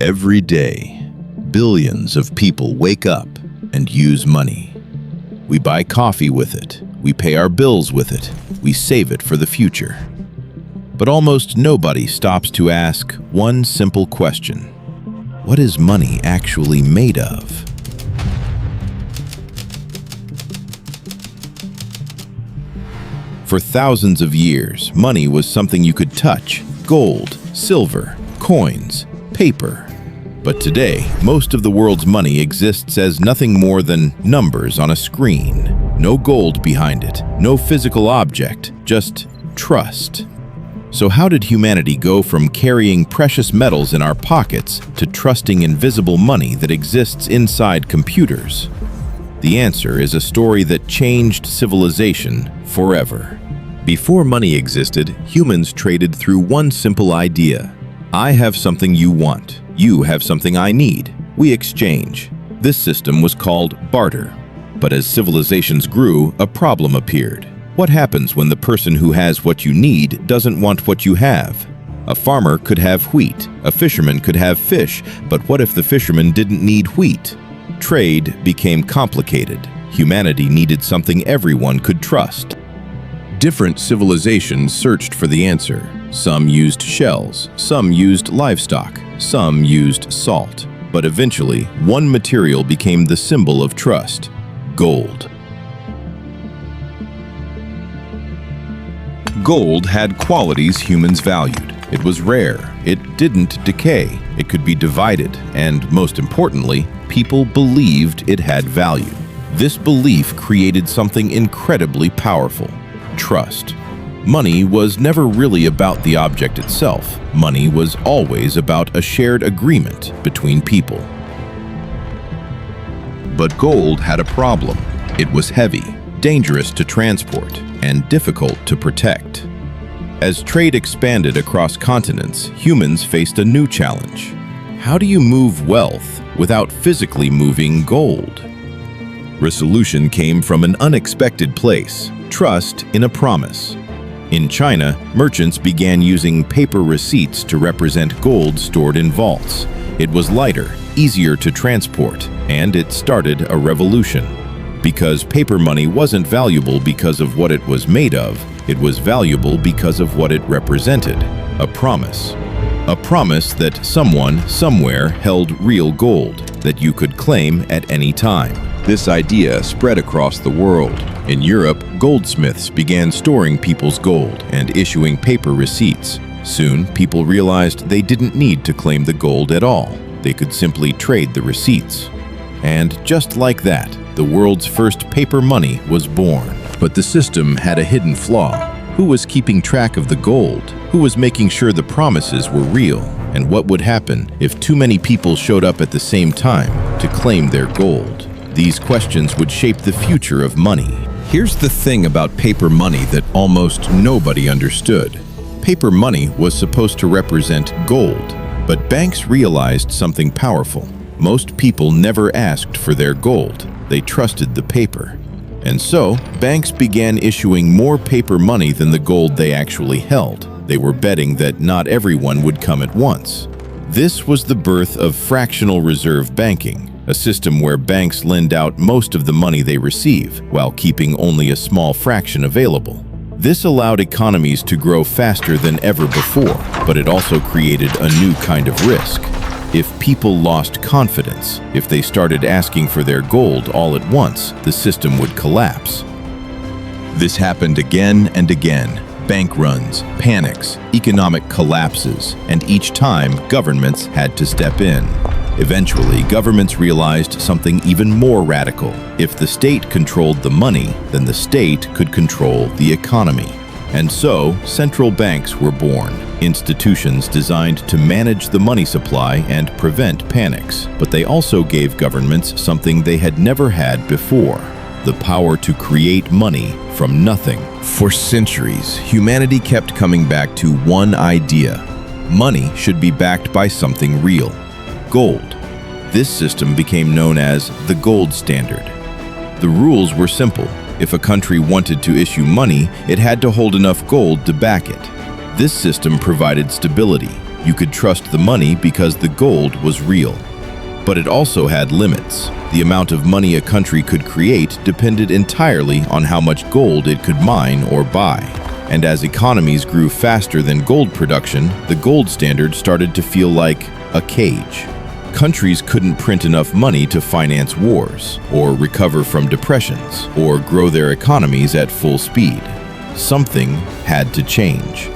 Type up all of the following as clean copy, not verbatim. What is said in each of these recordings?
Every day, billions of people wake up and use money. We buy coffee with it, we pay our bills with it, we save it for the future. But almost nobody stops to ask one simple question. What is money actually made of? For thousands of years, money was something you could touch: gold, silver, coins, paper. But today, most of the world's money exists as nothing more than numbers on a screen. No gold behind it, no physical object, just trust. So how did humanity go from carrying precious metals in our pockets to trusting invisible money that exists inside computers? The answer is a story that changed civilization forever. Before money existed, humans traded through one simple idea. I have something you want. You have something I need. We exchange. This system was called barter. But as civilizations grew, a problem appeared. What happens when the person who has what you need doesn't want what you have? A farmer could have wheat. A fisherman could have fish. But what if the fisherman didn't need wheat? Trade became complicated. Humanity needed something everyone could trust. Different civilizations searched for the answer. Some used shells, some used livestock, some used salt. But eventually, one material became the symbol of trust: gold. Gold had qualities humans valued. It was rare, it didn't decay, it could be divided, and most importantly, people believed it had value. This belief created something incredibly powerful: trust. Money was never really about the object itself. Money was always about a shared agreement between people. But gold had a problem. It was heavy, dangerous to transport, and difficult to protect. As trade expanded across continents, humans faced a new challenge. How do you move wealth without physically moving gold? Resolution came from an unexpected place: trust in a promise. In China, merchants began using paper receipts to represent gold stored in vaults. It was lighter, easier to transport, and it started a revolution. Because paper money wasn't valuable because of what it was made of, it was valuable because of what it represented: a promise. A promise that someone, somewhere, held real gold that you could claim at any time. This idea spread across the world. In Europe, goldsmiths began storing people's gold and issuing paper receipts. Soon, people realized they didn't need to claim the gold at all. They could simply trade the receipts. And just like that, the world's first paper money was born. But the system had a hidden flaw. Who was keeping track of the gold? Who was making sure the promises were real? And what would happen if too many people showed up at the same time to claim their gold? These questions would shape the future of money. Here's the thing about paper money that almost nobody understood. Paper money was supposed to represent gold, but banks realized something powerful. Most people never asked for their gold. They trusted the paper. And so, banks began issuing more paper money than the gold they actually held. They were betting that not everyone would come at once. This was the birth of fractional reserve banking, a system where banks lend out most of the money they receive, while keeping only a small fraction available. This allowed economies to grow faster than ever before, but it also created a new kind of risk. If people lost confidence, if they started asking for their gold all at once, the system would collapse. This happened again and again. Bank runs, panics, economic collapses, and each time governments had to step in. Eventually, governments realized something even more radical. If the state controlled the money, then the state could control the economy. And so, central banks were born, institutions designed to manage the money supply and prevent panics. But they also gave governments something they had never had before: the power to create money from nothing. For centuries, humanity kept coming back to one idea: money should be backed by something real. Gold. This system became known as the gold standard. The rules were simple. If a country wanted to issue money, it had to hold enough gold to back it. This system provided stability. You could trust the money because the gold was real. But it also had limits. The amount of money a country could create depended entirely on how much gold it could mine or buy. And as economies grew faster than gold production, the gold standard started to feel like a cage. Countries couldn't print enough money to finance wars, or recover from depressions, or grow their economies at full speed. Something had to change.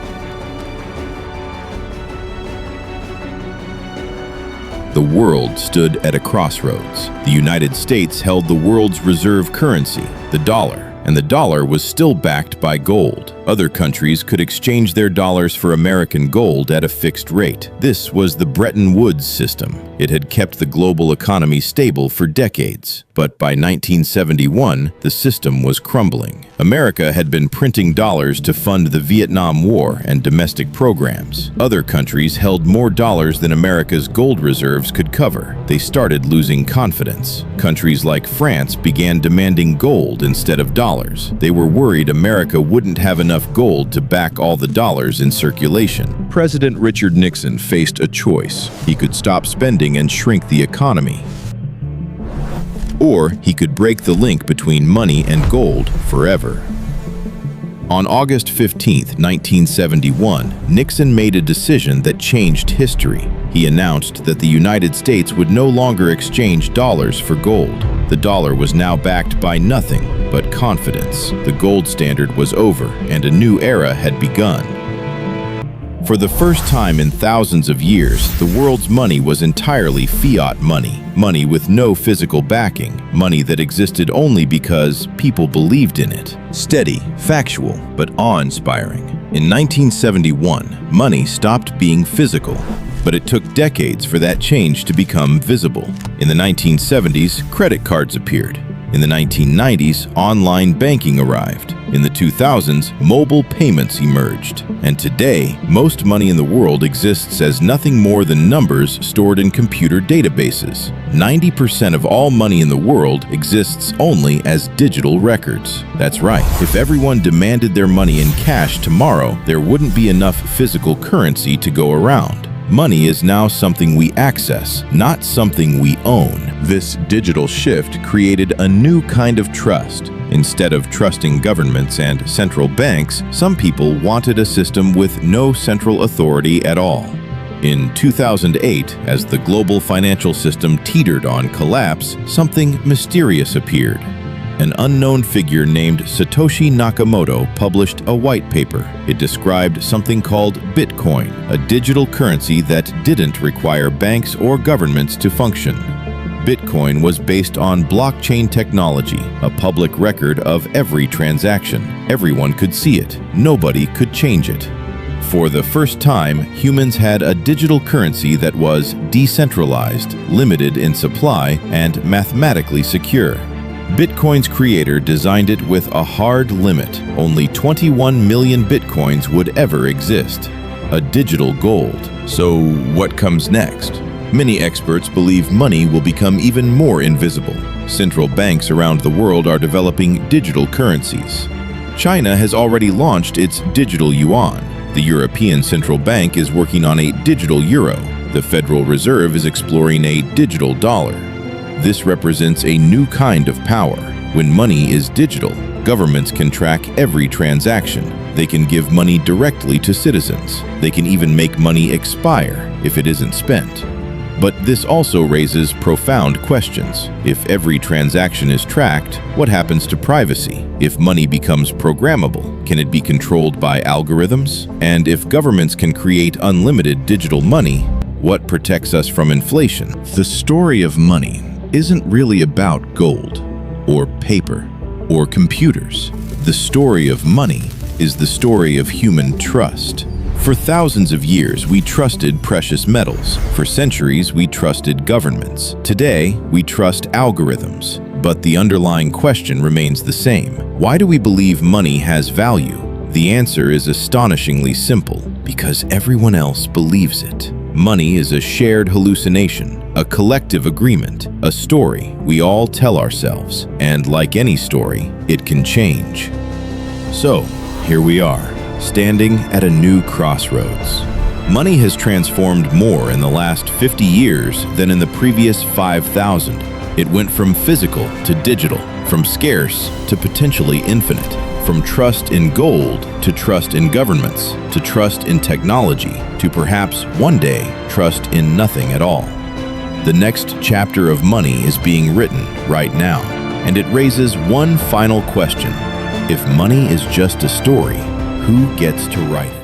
The world stood at a crossroads. The United States held the world's reserve currency, the dollar, and the dollar was still backed by gold. Other countries could exchange their dollars for American gold at a fixed rate. This was the Bretton Woods system. It had kept the global economy stable for decades. But by 1971, the system was crumbling. America had been printing dollars to fund the Vietnam War and domestic programs. Other countries held more dollars than America's gold reserves could cover. They started losing confidence. Countries like France began demanding gold instead of dollars. They were worried America wouldn't have enough gold to back all the dollars in circulation. President Richard Nixon faced a choice. He could stop spending and shrink the economy. Or he could break the link between money and gold forever. On August 15, 1971, Nixon made a decision that changed history. He announced that the United States would no longer exchange dollars for gold. The dollar was now backed by nothing but confidence. The gold standard was over, and a new era had begun. For the first time in thousands of years, the world's money was entirely fiat money. Money with no physical backing. Money that existed only because people believed in it. Steady, factual, but awe-inspiring. In 1971, money stopped being physical. But it took decades for that change to become visible. In the 1970s, credit cards appeared. In the 1990s, online banking arrived. In the 2000s, mobile payments emerged. And today, most money in the world exists as nothing more than numbers stored in computer databases. 90% of all money in the world exists only as digital records. That's right. If everyone demanded their money in cash tomorrow, there wouldn't be enough physical currency to go around. Money is now something we access, not something we own. This digital shift created a new kind of trust. Instead of trusting governments and central banks, some people wanted a system with no central authority at all. In 2008, as the global financial system teetered on collapse, something mysterious appeared. An unknown figure named Satoshi Nakamoto published a white paper. It described something called Bitcoin, a digital currency that didn't require banks or governments to function. Bitcoin was based on blockchain technology, a public record of every transaction. Everyone could see it. Nobody could change it. For the first time, humans had a digital currency that was decentralized, limited in supply, and mathematically secure. Bitcoin's creator designed it with a hard limit. Only 21 million Bitcoins would ever exist. A digital gold. So what comes next? Many experts believe money will become even more invisible. Central banks around the world are developing digital currencies. China has already launched its digital yuan. The European Central Bank is working on a digital euro. The Federal Reserve is exploring a digital dollar. This represents a new kind of power. When money is digital, governments can track every transaction. They can give money directly to citizens. They can even make money expire if it isn't spent. But this also raises profound questions. If every transaction is tracked, what happens to privacy? If money becomes programmable, can it be controlled by algorithms? And if governments can create unlimited digital money, what protects us from inflation? The story of money isn't really about gold, or paper, or computers. The story of money is the story of human trust. For thousands of years, we trusted precious metals. For centuries, we trusted governments. Today, we trust algorithms. But the underlying question remains the same. Why do we believe money has value? The answer is astonishingly simple: because everyone else believes it. Money is a shared hallucination, a collective agreement, a story we all tell ourselves. And like any story, it can change. So, here we are, standing at a new crossroads. Money has transformed more in the last 50 years than in the previous 5,000. It went from physical to digital, from scarce to potentially infinite, from trust in gold to trust in governments, to trust in technology, to perhaps one day trust in nothing at all. The next chapter of money is being written right now, and it raises one final question. If money is just a story, who gets to write it?